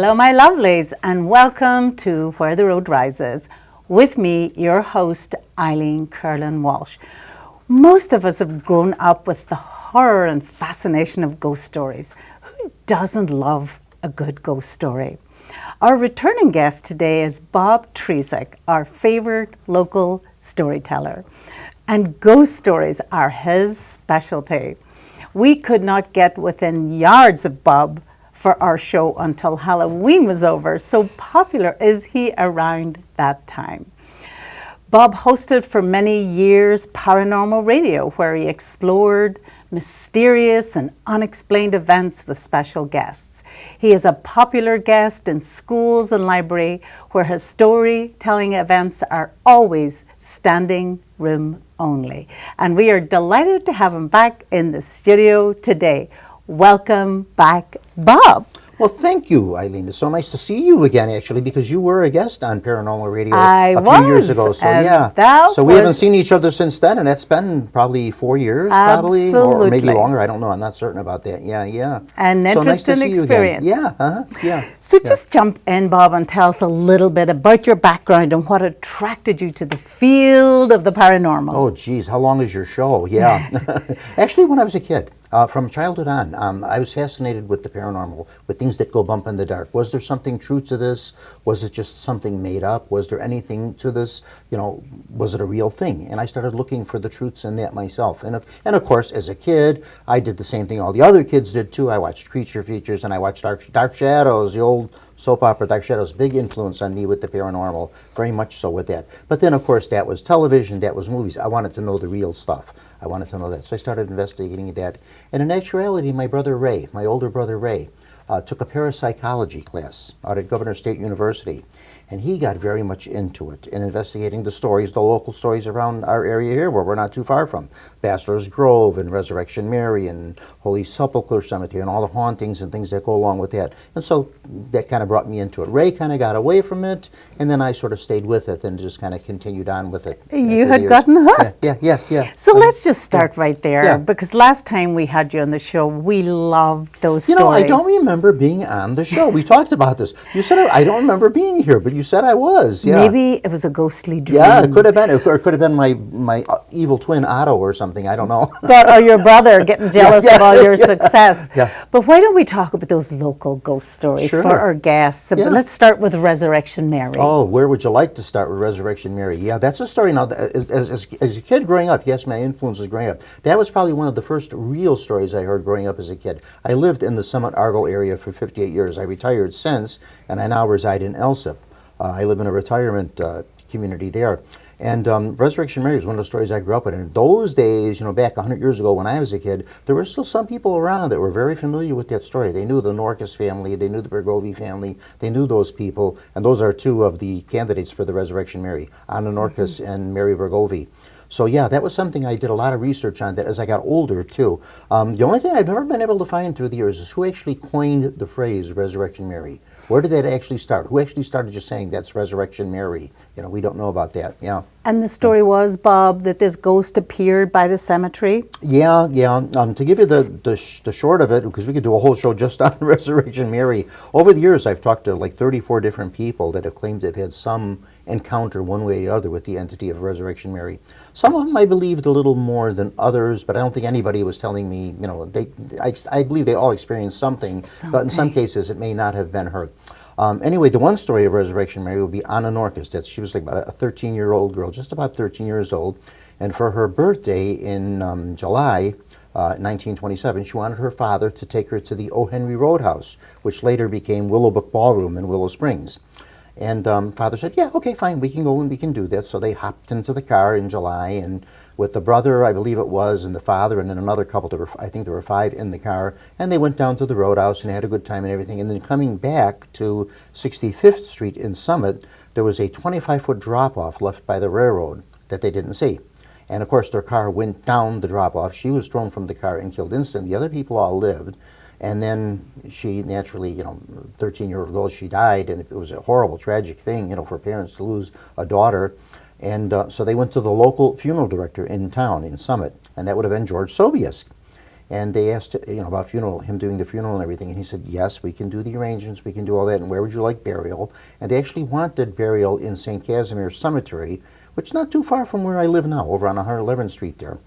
Hello, my lovelies, and welcome to Where the Road Rises. With me, your host, Eileen Curlin-Walsh. Most of us have grown up with the horror and fascination of ghost stories. Who doesn't love a good ghost story? Our returning guest today is Bob Trzeciak, our favorite local storyteller. And ghost stories are his specialty. We could not get within yards of Bob for our show until Halloween was over, so popular is he around that time. Bob hosted for many years Paranormal Radio, where he explored mysterious and unexplained events with special guests. He is a popular guest in schools and libraries where his storytelling events are always standing room only. And we are delighted to have him back in the studio today. Welcome back, Bob. Well, thank you, Eileen. It's so nice to see you again, actually, because you were a guest on Paranormal Radio a few years ago. So so we haven't seen each other since then, and that's been probably 4 years, probably, or maybe longer. I don't know. I'm not certain about that. Yeah. An interesting experience. Yeah. So just jump in, Bob, and tell us a little bit about your background and what attracted you to the field of the paranormal. Oh, geez, how long is your show? Yeah. Actually, when I was a kid. From childhood on, I was fascinated with the paranormal, with things that go bump in the dark. Was there something true to this? Was it just something made up? Was there anything to this? You know, was it a real thing? And I started looking for the truths in that myself. And of course, as a kid, I did the same thing all the other kids did too. I watched Creature Features and I watched Dark Shadows, the old soap opera Dark Shadows. Big influence on me with the paranormal, very much so with that. But then, of course, that was television, that was movies. I wanted to know the real stuff. I wanted to know that. So I started investigating that. And in actuality, my brother Ray, my older brother Ray, took a parapsychology class out at Governor State University. And he got very much into it, in investigating the stories, the local stories around our area here, where we're not too far from. Bachelor's Grove and Resurrection Mary and Holy Sepulchre Cemetery and all the hauntings and things that go along with that. And so that kind of brought me into it. Ray kind of got away from it, and then I sort of stayed with it and just kind of continued on with it. You had gotten hooked. Yeah. So let's just start right there, because last time we had you on the show, we loved those stories. You know, I don't remember being on the show. We talked about this. You said, I don't remember being here, but you said I was. Yeah. Maybe it was a ghostly dream. Yeah, it could have been. Or it could have been my evil twin Otto or something. I don't know. Or your brother getting jealous of all your success. Yeah. But why don't we talk about those local ghost stories for our guests? Yeah. But let's start with Resurrection Mary. Oh, where would you like to start with Resurrection Mary? Yeah, that's a story now. As a kid growing up, yes, my influence was growing up. That was probably one of the first real stories I heard growing up as a kid. I lived in the Summit Argo area for 58 years. I retired since, and I now reside in Elsip. I live in a retirement community there. And Resurrection Mary was one of the stories I grew up with. And in those days, you know, back 100 years ago when I was a kid, there were still some people around that were very familiar with that story. They knew the Norcus family, they knew the Bergovi family, they knew those people. And those are two of the candidates for the Resurrection Mary, Anna Norcus and Mary Bergovi. So yeah, that was something I did a lot of research on that as I got older too. The only thing I've never been able to find through the years is who actually coined the phrase Resurrection Mary. Where did that actually start? Who actually started just saying that's Resurrection Mary? You know, we don't know about that. Yeah. And the story was, Bob, that this ghost appeared by the cemetery? Yeah. To give you the short of it, because we could do a whole show just on Resurrection Mary. Over the years, I've talked to like 34 different people that have claimed they've had some encounter one way or the other with the entity of Resurrection Mary. Some of them I believed a little more than others, but I don't think anybody was telling me, you know, I believe they all experienced something, but in some cases it may not have been her. Anyway, the one story of Resurrection Mary would be Anna Norcus. She was like about a 13-year-old girl, just about 13 years old, and for her birthday in July 1927, she wanted her father to take her to the O. Henry Roadhouse, which later became Willowbrook Ballroom in Willow Springs. And father said, yeah, okay, fine, we can go and we can do that. So they hopped into the car in July, and with the brother, I believe it was, and the father, and then another couple, I think there were 5 in the car, and they went down to the Roadhouse and had a good time and everything. And then coming back to 65th Street in Summit, there was a 25-foot drop-off left by the railroad that they didn't see. And of course, their car went down the drop-off. She was thrown from the car and killed instantly. The other people all lived. And then she naturally, you know, 13-year-old girl, she died, and it was a horrible, tragic thing, you know, for parents to lose a daughter. And so they went to the local funeral director in town, in Summit, and that would have been George Sobiesk. And they asked, about him doing the funeral and everything, and he said, yes, we can do the arrangements, we can do all that, and where would you like burial? And they actually wanted burial in St. Casimir Cemetery, which is not too far from where I live now, over on 111th Street there.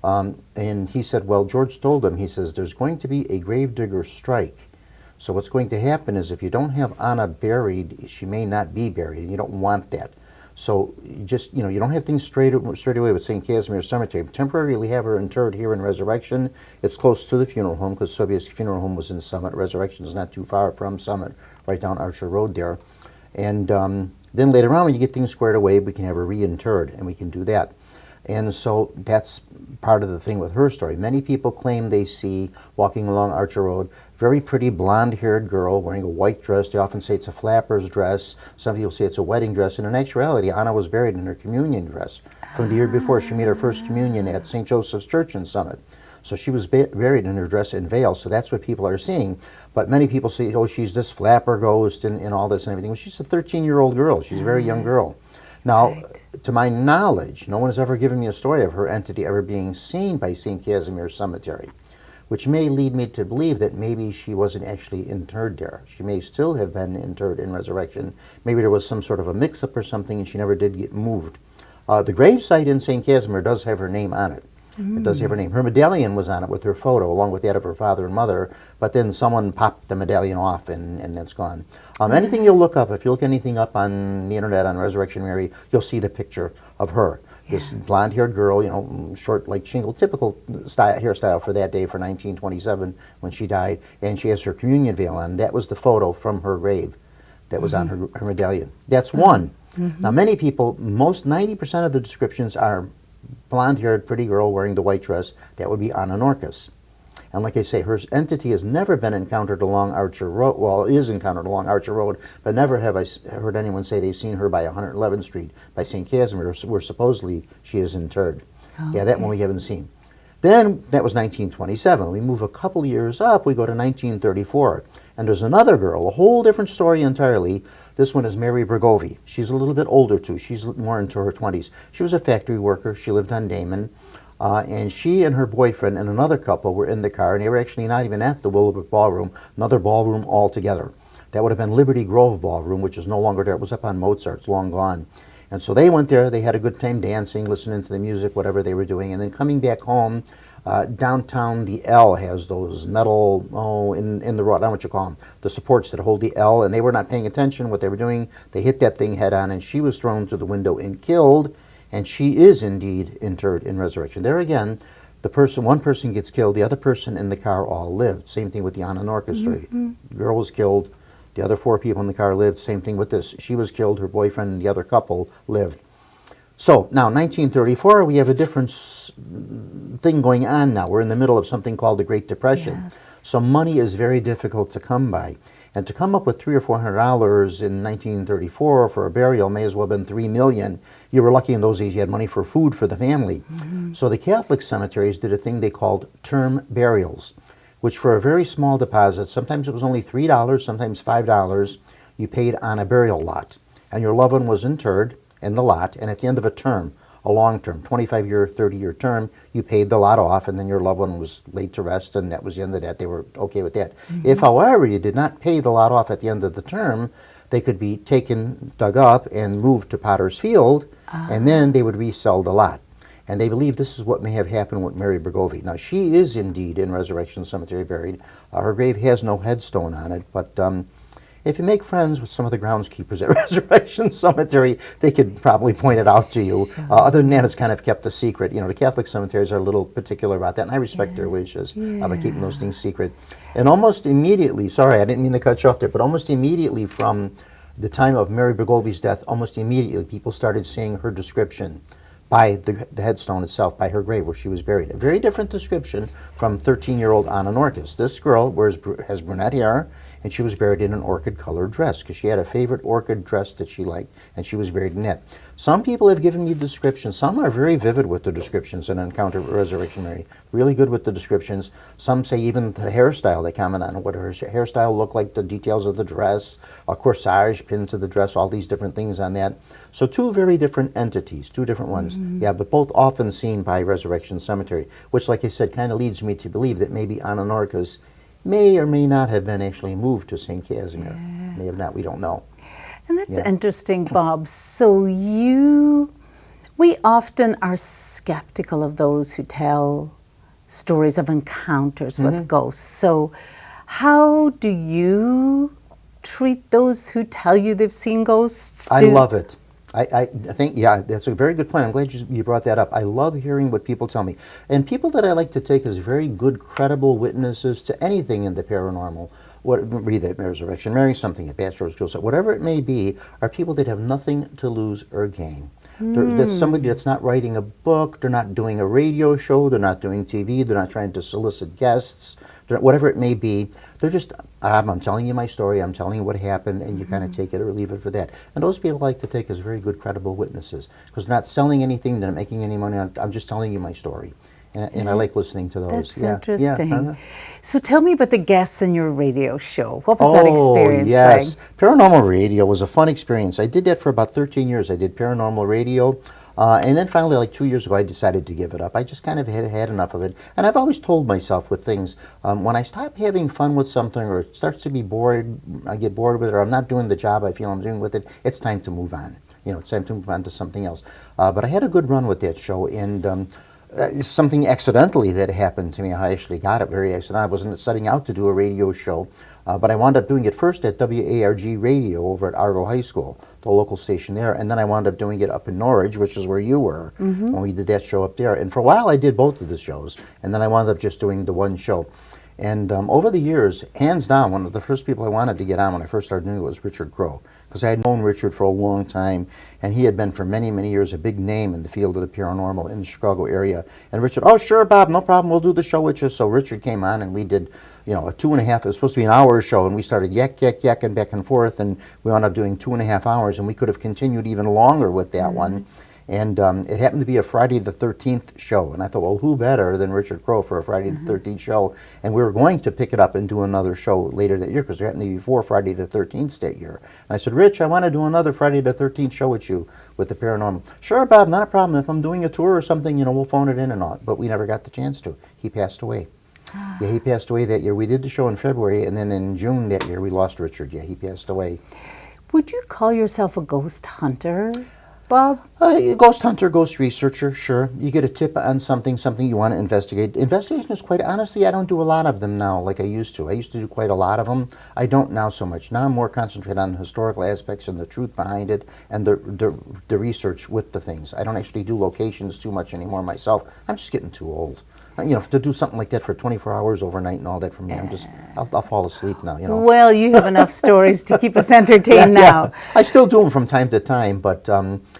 And he said, well, George told him, he says, there's going to be a gravedigger strike. So what's going to happen is if you don't have Anna buried, she may not be buried, and you don't want that. So you don't have things straight away with St. Casimir Cemetery. Temporarily have her interred here in Resurrection. It's close to the funeral home because Sobiesk's funeral home was in Summit. Resurrection is not too far from Summit, right down Archer Road there. And then later on, when you get things squared away, we can have her reinterred, and we can do that. And so that's part of the thing with her story. Many people claim they see, walking along Archer Road, very pretty blonde-haired girl wearing a white dress. They often say it's a flapper's dress. Some people say it's a wedding dress. And in actuality, Anna was buried in her communion dress from the year before. She made her first communion at St. Joseph's Church in Summit. So she was buried in her dress and veil, so that's what people are seeing. But many people say, oh, she's this flapper ghost and all this and everything. Well, she's a 13-year-old girl. She's a very young girl. Now, to my knowledge, no one has ever given me a story of her entity ever being seen by St. Casimir Cemetery, which may lead me to believe that maybe she wasn't actually interred there. She may still have been interred in Resurrection. Maybe there was some sort of a mix-up or something and she never did get moved. The gravesite in St. Casimir does have her name on it. It does have her name. Her medallion was on it with her photo, along with that of her father and mother, but then someone popped the medallion off and that's gone. Anything you'll look up, if you look anything up on the internet on Resurrection Mary, you'll see the picture of her. This blonde-haired girl, short like shingle, typical hairstyle for that day for 1927 when she died, and she has her communion veil on. That was the photo from her grave that was on her medallion. That's one. Now many people, most 90% of the descriptions are blonde-haired, pretty girl wearing the white dress. That would be Anna Norkus. And like I say, her entity has never been encountered along Archer Road. Well, it is encountered along Archer Road, but never have I heard anyone say they've seen her by 111th Street, by St. Casimir, where supposedly she is interred. Yeah, that one we haven't seen. Then, that was 1927. We move a couple years up, we go to 1934. And there's another girl, a whole different story entirely. This one is Mary Bregovi. She's a little bit older too. She's more into her 20s. She was a factory worker. She lived on Damon. And she and her boyfriend and another couple were in the car, and they were actually not even at the Willowbrook Ballroom, another ballroom altogether. That would have been Liberty Grove Ballroom, which is no longer there. It was up on Mozart. It's long gone. And so they went there. They had a good time dancing, listening to the music, whatever they were doing. And then coming back home, downtown, the L has those metal, in the road, I don't know what you call them, the supports that hold the L, and they were not paying attention what they were doing. They hit that thing head on, and she was thrown through the window and killed, and she is indeed interred in Resurrection. There again, one person gets killed, the other person in the car all lived. Same thing with the Anna Norkus story. The girl was killed, the other 4 people in the car lived. Same thing with this. She was killed, her boyfriend and the other couple lived. So now, 1934, we have a different thing going on now. We're in the middle of something called the Great Depression. Yes. So money is very difficult to come by. And to come up with $300 or $400 in 1934 for a burial may as well have been $3 million. You were lucky in those days you had money for food for the family. So the Catholic cemeteries did a thing they called term burials, which for a very small deposit, sometimes it was only $3, sometimes $5, you paid on a burial lot. And your loved one was interred in the lot, and at the end of a term, a long term, 25-year, 30-year term, you paid the lot off, and then your loved one was laid to rest, and that was the end of that. They were okay with that. If, however, you did not pay the lot off at the end of the term, they could be taken, dug up, and moved to Potter's Field, and then they would resell the lot. And they believe this is what may have happened with Mary Bregovi. Now, she is indeed in Resurrection Cemetery buried. Her grave has no headstone on it, but if you make friends with some of the groundskeepers at Resurrection Cemetery, they could probably point it out to you. Other than that, it's kind of kept a secret. The Catholic cemeteries are a little particular about that, and I respect their wishes about keeping those things secret. And almost immediately, sorry, I didn't mean to cut you off there, but almost immediately from the time of Mary Bregovi's death, almost immediately people started seeing her description by the headstone itself, by her grave where she was buried. A very different description from 13-year-old Anna Norkus. This girl has brunette hair, and she was buried in an orchid-colored dress because she had a favorite orchid dress that she liked, and she was buried in that. Some people have given me descriptions. Some are very vivid with the descriptions in Encounter with Resurrection Mary. Really good with the descriptions. Some say even the hairstyle. They comment on what her hairstyle looked like, the details of the dress, a corsage pinned to the dress, all these different things on that. So two very different entities, two different ones. Yeah, but both often seen by Resurrection Cemetery, which, like I said, kind of leads me to believe that maybe Anna Norka's may or may not have been actually moved to St. Casimir. May have not, we don't know. And that's interesting, Bob. So we often are skeptical of those who tell stories of encounters with ghosts. So how do you treat those who tell you they've seen ghosts? I love it. I think, yeah, that's a very good point. I'm glad you brought that up. I love hearing what people tell me. And people that I like to take as very good, credible witnesses to anything in the paranormal, be that Resurrection Mary, something at Bachelor's Girls, whatever it may be, are people that have nothing to lose or gain. That's somebody that's not writing a book, they're not doing a radio show, they're not doing TV, they're not trying to solicit guests, whatever it may be. They're just, I'm telling you my story, I'm telling you what happened, and you kind of take it or leave it for that. And those people I like to take as very good, credible witnesses, because they're not selling anything, they're not making any money on it. I'm just telling you my story. And I like listening to those. That's interesting. So tell me about the guests in your radio show. What was that Oh, experience yes. like? Paranormal radio was a fun experience. I did that for about 13 years. I did paranormal radio. And then finally, like 2 years ago, I decided to give it up. I just kind of had enough of it. And I've always told myself with things, when I stop having fun with something or it starts to be bored, I get bored with it, or I'm not doing the job I feel I'm doing with it, it's time to move on. You know, it's time to move on to something else. But I had a good run with that show, and something accidentally that happened to me. I actually got it very accidentally. I wasn't setting out to do a radio show, but I wound up doing it first at WARG Radio over at Argo High School, the local station there, and then I wound up doing it up in Norwich, which is where you were, when we did that show up there. And for a while I did both of the shows, and then I wound up just doing the one show. And over the years, hands down, one of the first people I wanted to get on when I first started doing it was Richard Crowe, because I had known Richard for a long time, and he had been for many, many years a big name in the field of the paranormal in the Chicago area. And Richard, oh, sure, Bob, no problem, we'll do the show with you. So Richard came on, and we did, you know, a 2.5, it was supposed to be an hour show, and we started yakking back and forth, and we wound up doing 2.5 hours, and we could have continued even longer with that one. And it happened to be a Friday the 13th show. And I thought, well, who better than Richard Crowe for a Friday the 13th show? And we were going to pick it up and do another show later that year, because there happened to be 4 Friday the 13th that year. And I said, Rich, I want to do another Friday the 13th show with you with the paranormal. Sure, Bob, not a problem. If I'm doing a tour or something, you know, we'll phone it in and all. But we never got the chance to. He passed away. Yeah, he passed away that year. We did the show in February, and then in June that year, we lost Richard. Yeah, he passed away. Would you call yourself a ghost hunter, Bob? Ghost hunter, ghost researcher, sure. You get a tip on something you want to investigate. Investigation is quite honestly, I don't do a lot of them now like I used to. I used to do quite a lot of them. I don't now so much. Now I'm more concentrated on historical aspects and the truth behind it and the research with the things. I don't actually do locations too much anymore myself. I'm just getting too old. You know, to do something like that for 24 hours overnight and all that for me, I'll fall asleep now, you know. Well, you have enough stories to keep us entertained now. Yeah. I still do them from time to time, but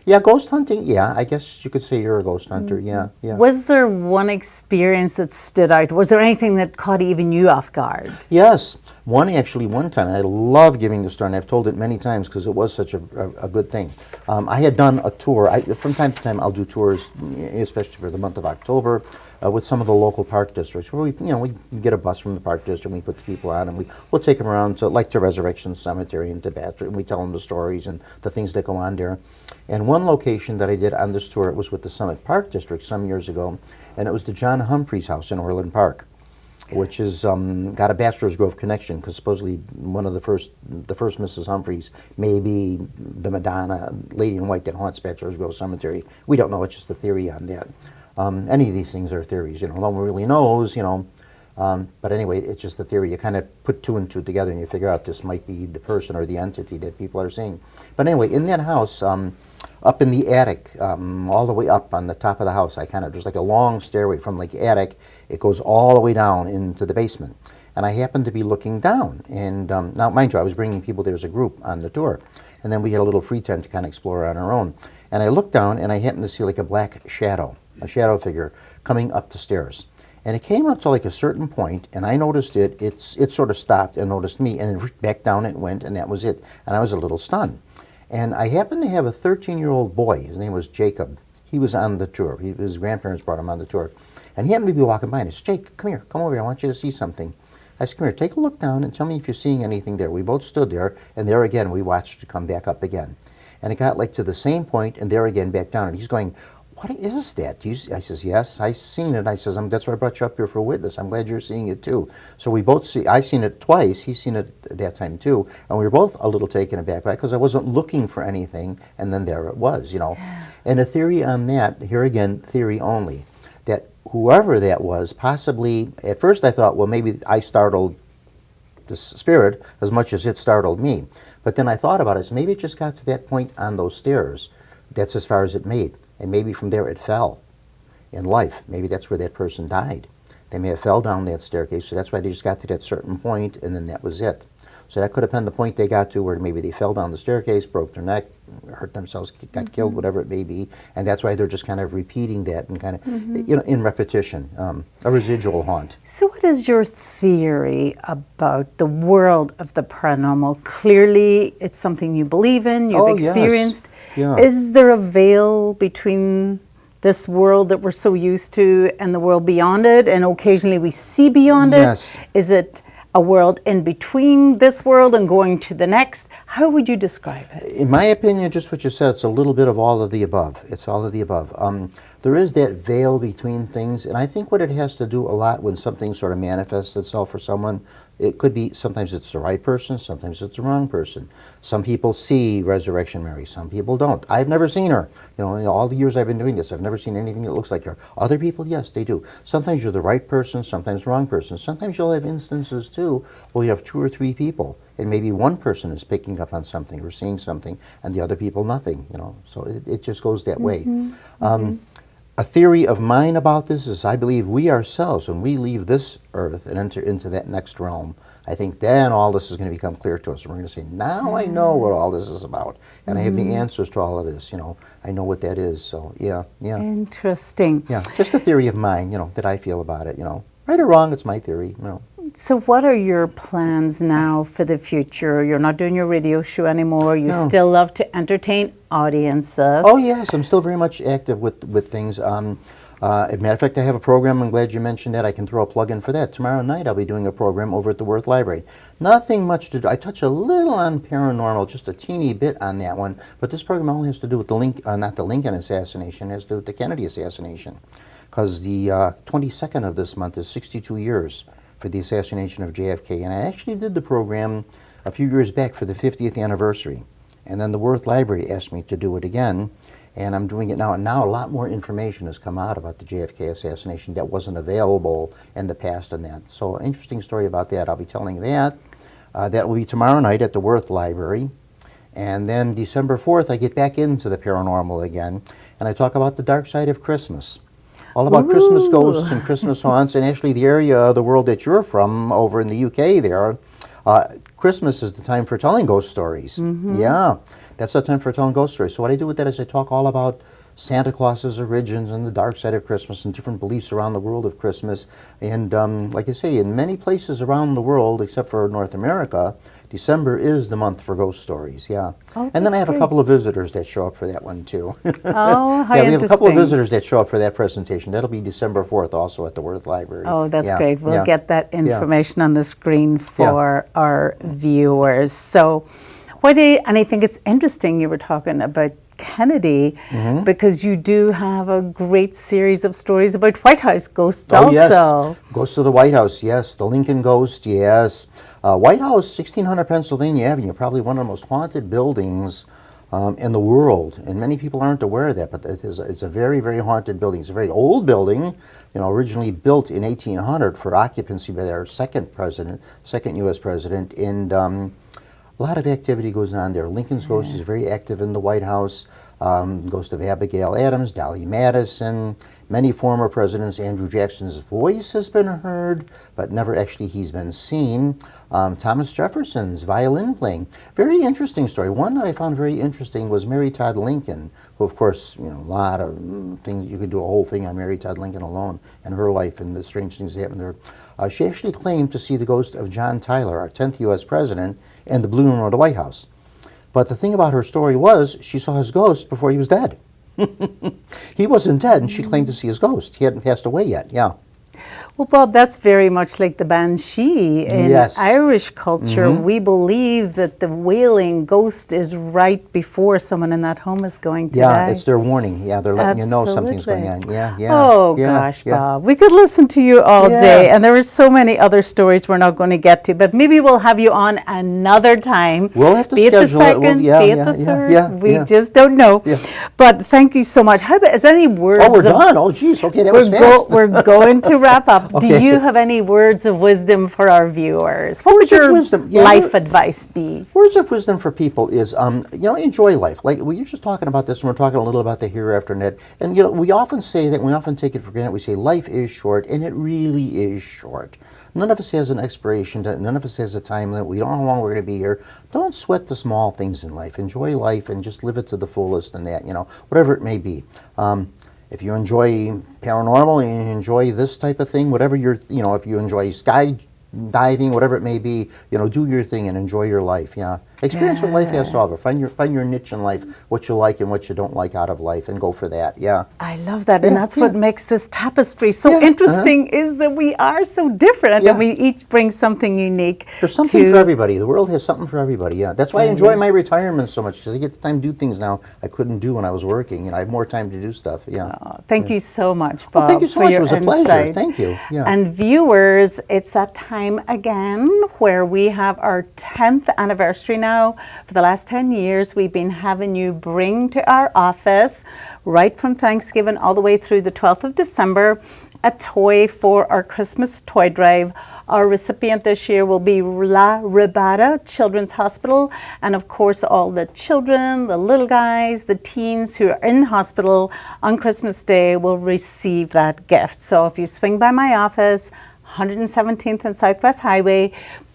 yeah, ghost hunting, yeah, I guess you could say you're a ghost hunter, yeah. Was there one experience that stood out? Was there anything that caught even you off guard? Yes, one time, and I love giving the story, and I've told it many times because it was such a good thing. I had done a tour. From time to time, I'll do tours, especially for the month of October, with some of the local park districts, where we get a bus from the park district, and we put the people on, and we'll take them around to Resurrection Cemetery and to Bachelor, and we tell them the stories and the things that go on there. And one location that I did on this tour, it was with the Summit Park District some years ago, and it was the John Humphreys house in Orland Park, which has got a Bachelor's Grove connection, because supposedly one of the first Mrs. Humphreys may be the Madonna, Lady in White that haunts Bachelor's Grove Cemetery. We don't know, it's just a theory on that. Any of these things are theories, you know, no one really knows, you know. But anyway, it's just a theory. You kind of put 2 and 2 together and you figure out this might be the person or the entity that people are seeing. But anyway, in that house, up in the attic, all the way up on the top of the house, there's like a long stairway from like attic, it goes all the way down into the basement. And I happened to be looking down. And now, mind you, I was bringing people there as a group on the tour. And then we had a little free time to kind of explore on our own. And I looked down and I happened to see like a black shadow, a shadow figure coming up the stairs. And it came up to like a certain point, and I noticed it. It sort of stopped and noticed me, and then back down it went, and that was it. And I was a little stunned. And I happened to have a 13-year-old boy. His name was Jacob. He was on the tour. His grandparents brought him on the tour. And he happened to be walking by, and I said, Jake, come here, come over here. I want you to see something. I said, come here, take a look down and tell me if you're seeing anything there. We both stood there, and there again, we watched it come back up again. And it got like to the same point, and there again, back down. And he's going, what is that? I says, yes, I seen it. I says, that's why I brought you up here for a witness. I'm glad you're seeing it too. So we both see, I seen it twice, he's seen it at that time too, and we were both a little taken aback by it because I wasn't looking for anything, and then there it was, you know. And a theory on that, here again, theory only, that whoever that was, possibly, at first I thought, well, maybe I startled the spirit as much as it startled me. But then I thought about it, so maybe it just got to that point on those stairs. That's as far as it made. And maybe from there it fell in life. Maybe that's where that person died. They may have fell down that staircase, so that's why they just got to that certain point, and then that was it. So that could have been the point they got to where maybe they fell down the staircase, broke their neck, hurt themselves, got killed, whatever it may be, and that's why they're just kind of repeating that and kind of, you know, in repetition, a residual haunt. So what is your theory about the world of the paranormal? Clearly, it's something you believe in, you've experienced. Yes. Yeah. Is there a veil between this world that we're so used to and the world beyond it, and occasionally we see beyond Yes. it? Is it a world in between this world and going to the next? How would you describe it? In my opinion, just what you said, it's a little bit of all of the above. It's all of the above. There is that veil between things, and I think what it has to do a lot when something sort of manifests itself for someone, it could be, sometimes it's the right person, sometimes it's the wrong person. Some people see Resurrection Mary, some people don't. I've never seen her. You know, in all the years I've been doing this, I've never seen anything that looks like her. Other people, yes, they do. Sometimes you're the right person, sometimes the wrong person. Sometimes you'll have instances too where you have 2 or 3 people, and maybe one person is picking up on something or seeing something, and the other people nothing, you know. So it just goes that way. A theory of mine about this is I believe we ourselves, when we leave this earth and enter into that next realm, I think then all this is going to become clear to us. And we're going to say, now I know what all this is about. And I have the answers to all of this, you know. I know what that is. So, yeah. Interesting. Yeah, just a theory of mine, you know, that I feel about it, you know. Right or wrong, it's my theory, you know. So what are your plans now for the future? You're not doing your radio show anymore. You No. still love to entertain audiences. Oh, yes, I'm still very much active with things. As a matter of fact, I have a program. I'm glad you mentioned that. I can throw a plug in for that. Tomorrow night, I'll be doing a program over at the Worth Library. Nothing much to do. I touch a little on paranormal, just a teeny bit on that one. But this program only has to do with not the Lincoln assassination, it has to do with the Kennedy assassination. Because the 22nd of this month is 62 years for the assassination of JFK. And I actually did the program a few years back for the 50th anniversary. And then the Worth Library asked me to do it again. And I'm doing it now. And now a lot more information has come out about the JFK assassination that wasn't available in the past on that. So interesting story about that. I'll be telling that. That will be tomorrow night at the Worth Library. And then December 4th, I get back into the paranormal again. And I talk about the dark side of Christmas. All about Christmas ghosts and Christmas haunts, and actually the area of the world that you're from over in the UK there, Christmas is the time for telling ghost stories. Yeah, that's the time for telling ghost stories. So what I do with that is I talk all about Santa Claus's origins and the dark side of Christmas and different beliefs around the world of Christmas. And like I say, in many places around the world, except for North America, December is the month for ghost stories, yeah. Oh, and then I have great. a couple of visitors that show up for that one too. Oh, how yeah, we have a couple of interesting. visitors that show up for that presentation. That'll be December 4th also at the Worth Library. Oh, that's Yeah, great. We'll yeah. get that information on the screen for our viewers. So, and I think it's interesting you were talking about Kennedy because you do have a great series of stories about White House ghosts Oh, also. yes. Ghosts of the White House, yes. The Lincoln Ghost, yes. White House, 1600 Pennsylvania Avenue, probably one of the most haunted buildings in the world. And many people aren't aware of that, but it's a very, very haunted building. It's a very old building, you know, originally built in 1800 for occupancy by our second U.S. president. And A lot of activity goes on there. Lincoln's ghost is very active in the White House. Ghost of Abigail Adams, Dolly Madison, many former presidents. Andrew Jackson's voice has been heard, but never actually he's been seen. Thomas Jefferson's violin playing. Very interesting story. One that I found very interesting was Mary Todd Lincoln, who of course, you know, a lot of things, you could do a whole thing on Mary Todd Lincoln alone and her life and the strange things that happened to her. She actually claimed to see the ghost of John Tyler, our 10th U.S. president, in the Blue Room of the White House. But the thing about her story was she saw his ghost before he was dead. He wasn't dead, and she claimed to see his ghost. He hadn't passed away yet, yeah. Well, Bob, that's very much like the banshee in Yes. Irish culture. We believe that the wailing ghost is right before someone in that home is going to die. Yeah, it's their warning. Yeah, they're letting you know something's going on. Absolutely. Yeah, yeah. Oh, yeah, gosh, yeah. Bob. We could listen to you all Yeah. day, and there are so many other stories we're not going to get to, but maybe we'll have you on another time. We'll have to be it the schedule it. We'll- second, yeah, be it yeah, the yeah, third. yeah, We yeah. just don't know. Yeah. But thank you so much. How about, is there any words Oh, we're of done. Oh, geez. Okay, that was fast. we're going to wrap up. Do Okay. you have any words of wisdom for our viewers? What Words would of your wisdom. Yeah, life advice be? Words of wisdom for people is, enjoy life. Like we were just talking about this, and we're talking a little about the hereafter and that. And we often say that, we often take it for granted. We say life is short, and it really is short. None of us has an expiration date. None of us has a time limit. We don't know how long we're going to be here. Don't sweat the small things in life. Enjoy life and just live it to the fullest. And that, whatever it may be. If you enjoy paranormal and you enjoy this type of thing, whatever if you enjoy skydiving, whatever it may be, do your thing and enjoy your life. Yeah, experience what life has to offer. Find your niche in life, what you like and what you don't like out of life, and go for that. Yeah. I love that, and Yeah, that's yeah. what makes this tapestry so Yeah, interesting. Is that we are so different, and Yeah. that we each bring something unique. There's something to for everybody. The world has something for everybody. Yeah, that's why I enjoy my retirement so much, because I get the time to do things now I couldn't do when I was working, and I have more time to do stuff. Yeah. Thank you so much, Bob. Well, thank you so for much. your It was a pleasure. insight. Thank you. Yeah. And viewers, it's that time again where we have our 10th anniversary now. For the last 10 years, we've been having you bring to our office, right from Thanksgiving all the way through the 12th of December, a toy for our Christmas toy drive. Our recipient this year will be La Rabada Children's Hospital, and of course all the children, the little guys, the teens who are in hospital on Christmas Day will receive that gift. So if you swing by my office, 117th and Southwest Highway,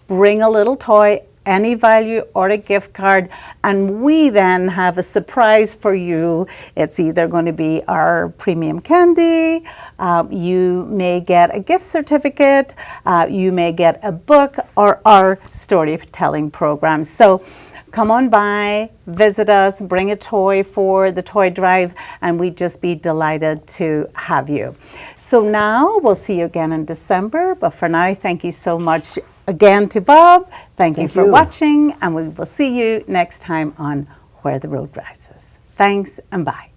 bring a little toy, any value or a gift card, and we then have a surprise for you. It's either going to be our premium candy, you may get a gift certificate, you may get a book, or our storytelling program. So come on by, visit us, bring a toy for the toy drive, and we'd just be delighted to have you. So now we'll see you again in December, but for now, thank you so much again to Bob. Thank you for watching, and we will see you next time on Where the Road Rises. Thanks and bye.